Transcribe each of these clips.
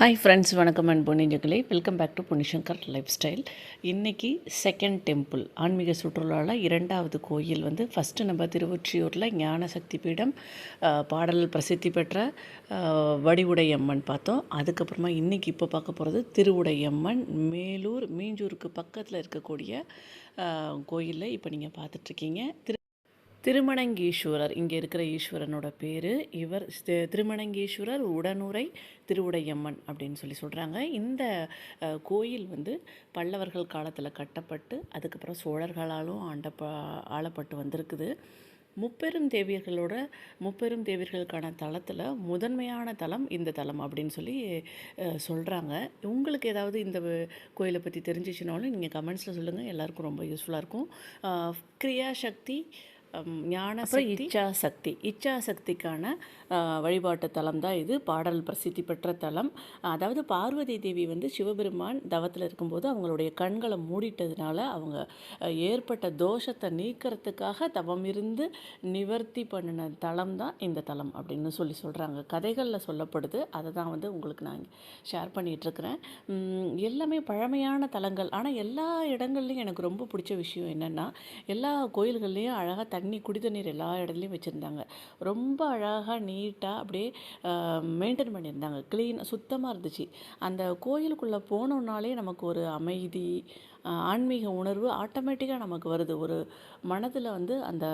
Hi friends, வணக்கம் and பொன்னிஞ்சங்களே. Welcome back to Ponnishankar lifestyle. இன்றைக்கி செகண்ட் டெம்பிள் ஆன்மீக சுற்றுலாவில் இரண்டாவது கோயில் ஃபஸ்ட்டு நம்ம திருவொற்றியூரில் ஞான சக்தி பீடம், பாடல் பிரசித்தி பெற்ற வடிவுடையம்மன் பார்த்தோம். அதுக்கப்புறமா இன்றைக்கி இப்போ பார்க்க போகிறது திருவுடையம்மன், மேலூர் மீஞ்சூருக்கு பக்கத்தில் இருக்கக்கூடிய கோயிலில் இப்போ நீங்கள் பார்த்துட்ருக்கீங்க. திருமணங்கீஸ்வரர் இங்கே இருக்கிற ஈஸ்வரனோட பேர். இவர் திருமணங்கீஸ்வரர் உடனுரை திருவுடையம்மன் அப்படின்னு சொல்கிறாங்க. இந்த கோயில் பல்லவர்கள் காலத்தில் கட்டப்பட்டு அதுக்கப்புறம் சோழர்களாலும் ஆளப்பட்டு வந்திருக்குது. முப்பெரும் தேவியர்களுக்கான தலத்தில் முதன்மையான தலம் இந்த தலம் அப்படின்னு சொல்கிறாங்க. உங்களுக்கு ஏதாவது இந்த கோயிலை பற்றி தெரிஞ்சிச்சுனாலும் நீங்கள் கமெண்ட்ஸில் சொல்லுங்கள், எல்லாருக்கும் ரொம்ப யூஸ்ஃபுல்லாக இருக்கும். கிரியாசக்தி, ஞான சக்தி, இச்சாசக்திக்கான வழிபாட்டு தலம் தான் இது. பாடல் பிரசித்தி பெற்ற தலம். அதாவது பார்வதி தேவி சிவபெருமான் தவத்தில் இருக்கும்போது அவங்களுடைய கண்களை மூடிட்டதுனால அவங்க ஏற்பட்ட தோஷத்தை நீக்கிறதுக்காக தவம் இருந்து நிவர்த்தி பண்ணின தலம் தான் இந்த தலம் அப்படின்னு சொல்கிறாங்க. கதைகளில் சொல்லப்படுது. அதை தான் உங்களுக்கு நான் ஷேர் பண்ணிகிட்ருக்கிறேன். எல்லாமே பழமையான தலங்கள். ஆனால் எல்லா இடங்கள்லையும் எனக்கு ரொம்ப பிடிச்ச விஷயம் என்னென்னா, எல்லா கோயில்கள்லேயும் அழகாக குடி தண்ணீர் எல்லா இடத்துலையும் வச்சுருந்தாங்க. ரொம்ப அழகாக நீட்டாக அப்படியே மெயின்டைன் பண்ணியிருந்தாங்க. க்ளீனாக சுத்தமாக இருந்துச்சு. அந்த கோயிலுக்குள்ளே போனோன்னாலே நமக்கு ஒரு அமைதி, ஆன்மீக உணர்வு ஆட்டோமேட்டிக்காக நமக்கு வருது. ஒரு மனதில் அந்த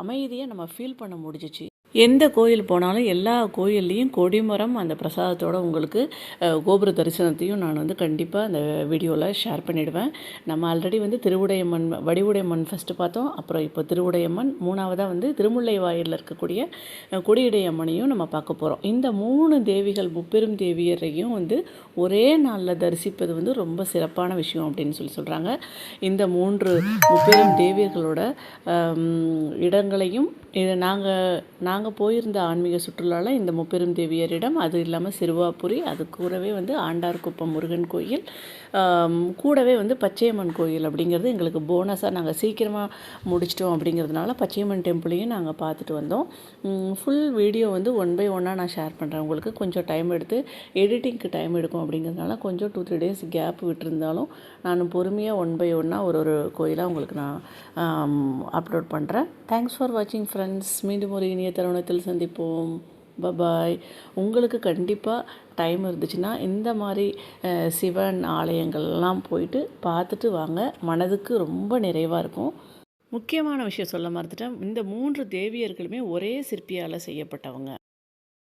அமைதியை நம்ம ஃபீல் பண்ண முடிஞ்சிச்சு. எந்த கோயில் போனாலும் எல்லா கோயில்லையும் கொடிமரம் அந்த பிரசாதத்தோடு உங்களுக்கு கோபுர தரிசனத்தையும் நான் கண்டிப்பாக அந்த வீடியோவில் ஷேர் பண்ணிவிடுவேன். நம்ம ஆல்ரெடி திருவுடையம்மன், வடிவுடையம்மன் ஃபஸ்ட்டு பார்த்தோம். அப்புறம் இப்போ திருவுடையம்மன், மூணாவதாக திருமுல்லை வாயிலில் இருக்கக்கூடிய கொடியுடையம்மனையும் நம்ம பார்க்க போகிறோம். இந்த 3 தேவிகள், முப்பெரும் தேவியரையும் ஒரே நாளில் தரிசிப்பது ரொம்ப சிறப்பான விஷயம் அப்படின்னு சொல்கிறாங்க. இந்த 3 முப்பெரும் தேவியர்களோட இடங்களையும் நாங்கள் போயிருந்த ஆன்மீக சுற்றுலாவில் இந்த முப்பெரும் தேவியரிடம், அது இல்லாமல் சிறுவாபுரி, அது கூடவே ஆண்டார்குப்பம் முருகன் கோயில், கூடவே பச்சையம்மன் கோயில் அப்படிங்கிறது எங்களுக்கு போனஸாக நாங்கள் சீக்கிரமாக முடிச்சிட்டோம். அப்படிங்கிறதுனால பச்சையம்மன் டெம்பிளையும் நாங்கள் பார்த்துட்டு வந்தோம். ஃபுல் வீடியோ ஒன் பை ஒன்னாக நான் ஷேர் பண்ணுறேன். உங்களுக்கு கொஞ்சம் டைம் எடுத்து எடிட்டிங்க்கு டைம் எடுக்கும். அப்படிங்கிறதுனால கொஞ்சம் 2-3 டேஸ் கேப் விட்டுருந்தாலும் நான் பொறுமையாக ஒன் பை ஒன்னாக ஒரு கோயிலாக உங்களுக்கு நான் அப்லோட் பண்ணுறேன். தேங்க்ஸ் ஃபார் வாட்சிங் ஃப்ரெண்ட்ஸ். மீண்டும் ஒரு இனிய தருணத்தில் சந்திப்போம். பபாய். உங்களுக்கு கண்டிப்பாக டைம் இருந்துச்சுன்னா இந்த மாதிரி சிவன் ஆலயங்கள்லாம் போயிட்டு பார்த்துட்டு வாங்க. மனதுக்கு ரொம்ப நிறைவாக இருக்கும். முக்கியமான விஷயம் சொல்ல மறந்துட்டேன். இந்த 3 தேவியர்களுமே ஒரே சிற்பியால் செய்யப்பட்டவங்க.